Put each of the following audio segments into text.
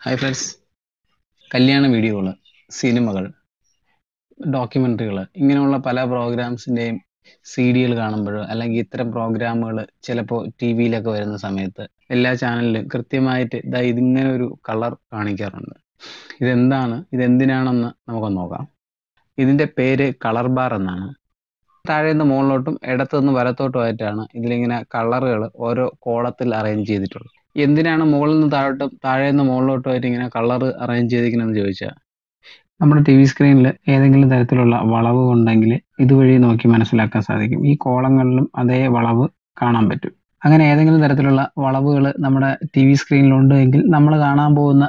Hi friends, കല്യാണ വീഡിയോകൾ, സിനിമകൾ, ഡോക്യുമെൻ്ററികൾ ഇങ്ങനെയുള്ള പല പ്രോഗ്രാംസിൻ്റെയും സീഡികൾ കാണുമ്പോൾ അല്ലെങ്കിൽ ഇത്തരം പ്രോഗ്രാമുകൾ ചിലപ്പോൾ ടി വിയിലൊക്കെ വരുന്ന സമയത്ത് എല്ലാ ചാനലിലും കൃത്യമായിട്ട് ഇതിങ്ങനെ ഒരു കളർ കാണിക്കാറുണ്ട്. ഇതെന്തിനാണെന്ന് നമുക്കൊന്ന് നോക്കാം. ഇതിൻ്റെ പേര് കളർ ബാർ എന്നാണ്. താഴെ നിന്ന് മുകളിലോട്ടും ഇടത്തുനിന്ന് വലത്തോട്ടുമായിട്ടാണ് ഇതിലിങ്ങനെ കളറുകൾ ഓരോ കോളത്തിൽ അറേഞ്ച് ചെയ്തിട്ടുള്ളത്. എന്തിനാണ് മുകളിൽ നിന്ന് താഴോട്ടും താഴെ നിന്ന് മുകളിലോട്ടുമായിട്ട് ഇങ്ങനെ കളർ അറേഞ്ച് ചെയ്തിരിക്കുന്നതെന്ന് ചോദിച്ചാൽ, നമ്മുടെ ടി വി സ്ക്രീനിൽ ഏതെങ്കിലും തരത്തിലുള്ള വളവ് ഉണ്ടെങ്കിൽ ഇതുവഴി നോക്കി മനസ്സിലാക്കാൻ സാധിക്കും. ഈ കോളങ്ങളിലും അതേ വളവ് കാണാൻ പറ്റും. അങ്ങനെ ഏതെങ്കിലും തരത്തിലുള്ള വളവുകൾ നമ്മുടെ ടി വി സ്ക്രീനിലുണ്ട് എങ്കിൽ നമ്മൾ കാണാൻ പോകുന്ന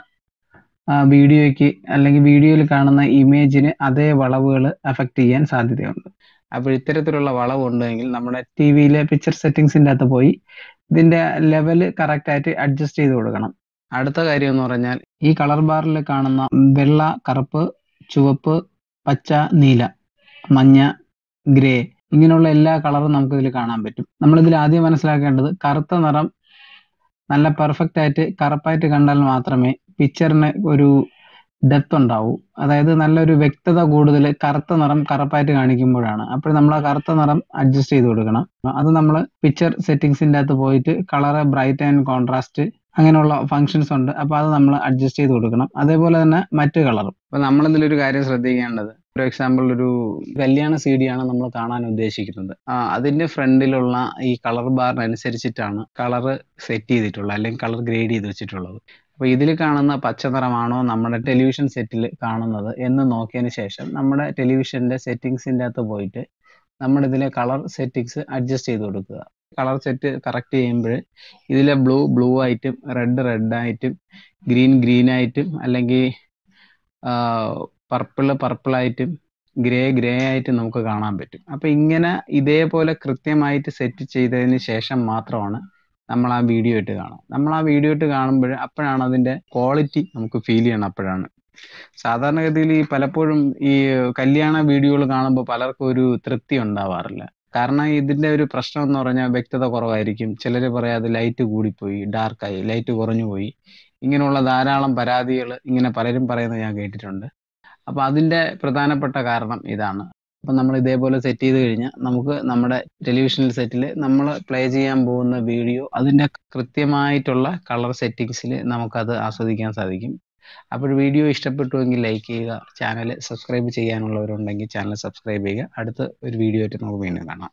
വീഡിയോയ്ക്ക് അല്ലെങ്കിൽ വീഡിയോയിൽ കാണുന്ന ഇമേജിന് അതേ വളവുകൾ അഫക്റ്റ് ചെയ്യാൻ സാധ്യതയുണ്ട്. അപ്പോൾ ഇത്തരത്തിലുള്ള വളവ് ഉണ്ടെങ്കിൽ നമ്മുടെ ടി വിയിലെ പിക്ചർ സെറ്റിങ്സിൻ്റെ അകത്ത് പോയി ഇതിൻ്റെ ലെവല് കറക്റ്റായിട്ട് അഡ്ജസ്റ്റ് ചെയ്ത് കൊടുക്കണം. അടുത്ത കാര്യം എന്ന് പറഞ്ഞാൽ, ഈ കളർ ബാറിൽ കാണുന്ന വെള്ള, കറുപ്പ്, ചുവപ്പ്, പച്ച, നീല, മഞ്ഞ, ഗ്രേ ഇങ്ങനെയുള്ള എല്ലാ കളറും നമുക്കിതിൽ കാണാൻ പറ്റും. നമ്മളിതിൽ ആദ്യം മനസ്സിലാക്കേണ്ടത്, കറുത്ത നിറം നല്ല പെർഫെക്റ്റ് ആയിട്ട് കറുപ്പായിട്ട് കണ്ടാൽ മാത്രമേ പിക്ചറിന് ഒരു ഡെപ്ത് ഉണ്ടാവൂ. അതായത് നല്ലൊരു വ്യക്തത കൂടുതൽ കറുത്ത നിറം കറുപ്പായിട്ട് കാണിക്കുമ്പോഴാണ്. അപ്പോൾ നമ്മൾ ആ കറുത്ത നിറം അഡ്ജസ്റ്റ് ചെയ്ത് കൊടുക്കണം. അത് നമ്മൾ പിക്ചർ സെറ്റിങ്സിൻ്റെ അകത്ത് പോയിട്ട് കളറ്, ബ്രൈറ്റ് ആൻഡ് കോൺട്രാസ്റ്റ് അങ്ങനെയുള്ള ഫങ്ഷൻസ് ഉണ്ട്. അപ്പോൾ അത് നമ്മൾ അഡ്ജസ്റ്റ് ചെയ്ത് കൊടുക്കണം. അതേപോലെ തന്നെ മറ്റ് കളറും. അപ്പോൾ നമ്മളിതിലൊരു കാര്യം ശ്രദ്ധിക്കേണ്ടത്, ഫോർ എക്സാമ്പിൾ ഒരു കല്യാണ CD-യാണ് നമ്മൾ കാണാൻ ഉദ്ദേശിക്കുന്നത്. അതിൻ്റെ ഫ്രണ്ടിലുള്ള ഈ കളർ ബാറിനനുസരിച്ചിട്ടാണ് കളറ് സെറ്റ് ചെയ്തിട്ടുള്ളത്, അല്ലെങ്കിൽ കളർ ഗ്രേഡ് ചെയ്ത് വെച്ചിട്ടുള്ളത്. അപ്പോൾ ഇതിൽ കാണുന്ന പച്ച നിറമാണോ നമ്മുടെ ടെലിവിഷൻ സെറ്റിൽ കാണുന്നത് എന്ന് നോക്കിയതിന് ശേഷം നമ്മുടെ ടെലിവിഷൻ്റെ സെറ്റിങ്സിൻ്റെ അകത്ത് പോയിട്ട് നമ്മുടെ ഇതിലെ കളർ സെറ്റിങ്സ് അഡ്ജസ്റ്റ് ചെയ്ത് കൊടുക്കുക. കളർ സെറ്റ് കറക്റ്റ് ചെയ്യുമ്പോൾ ഇതിലെ ബ്ലൂ ആയിട്ടും റെഡ് ആയിട്ടും ഗ്രീൻ ആയിട്ടും അല്ലെങ്കിൽ പർപ്പിൾ ആയിട്ടും ഗ്രേ ആയിട്ടും നമുക്ക് കാണാൻ പറ്റും. അപ്പോൾ ഇങ്ങനെ ഇതേപോലെ കൃത്യമായിട്ട് സെറ്റ് ചെയ്തതിന് ശേഷം മാത്രമാണ് നമ്മൾ ആ വീഡിയോ ഇട്ട് കാണുക. നമ്മൾ ആ വീഡിയോ ഇട്ട് കാണുമ്പോൾ അപ്പോഴാണ് അതിൻ്റെ ക്വാളിറ്റി നമുക്ക് ഫീൽ ചെയ്യണം. അപ്പോഴാണ് സാധാരണഗതിയിൽ പലപ്പോഴും ഈ കല്യാണ വീഡിയോകൾ കാണുമ്പോൾ പലർക്കും ഒരു തൃപ്തി ഉണ്ടാവാറില്ല. കാരണം ഇതിൻ്റെ ഒരു പ്രശ്നം എന്ന് പറഞ്ഞാൽ വ്യക്തത കുറവായിരിക്കും. ചിലർ പറയാം അത് ലൈറ്റ് കൂടിപ്പോയി, ഡാർക്കായി, ലൈറ്റ് കുറഞ്ഞു പോയി, ഇങ്ങനെയുള്ള ധാരാളം പരാതികൾ ഇങ്ങനെ പലരും പറയുന്നത് ഞാൻ കേട്ടിട്ടുണ്ട്. അപ്പോൾ അതിൻ്റെ പ്രധാനപ്പെട്ട കാരണം ഇതാണ്. അപ്പം നമ്മൾ ഇതേപോലെ സെറ്റ് ചെയ്ത് കഴിഞ്ഞാൽ നമുക്ക് നമ്മുടെ ടെലിവിഷൻ സെറ്റിൽ നമ്മൾ പ്ലേ ചെയ്യാൻ പോകുന്ന വീഡിയോ അതിൻ്റെ കൃത്യമായിട്ടുള്ള കളർ സെറ്റിങ്സിൽ നമുക്കത് ആസ്വദിക്കാൻ സാധിക്കും. അപ്പോൾ വീഡിയോ ഇഷ്ടപ്പെട്ടുവെങ്കിൽ ലൈക്ക് ചെയ്യുക. ചാനൽ സബ്സ്ക്രൈബ് ചെയ്യാനുള്ളവരുണ്ടെങ്കിൽ ചാനൽ സബ്സ്ക്രൈബ് ചെയ്യുക. അടുത്ത ഒരു വീഡിയോ ആയിട്ട് നമുക്ക് വീണ്ടും കാണാം.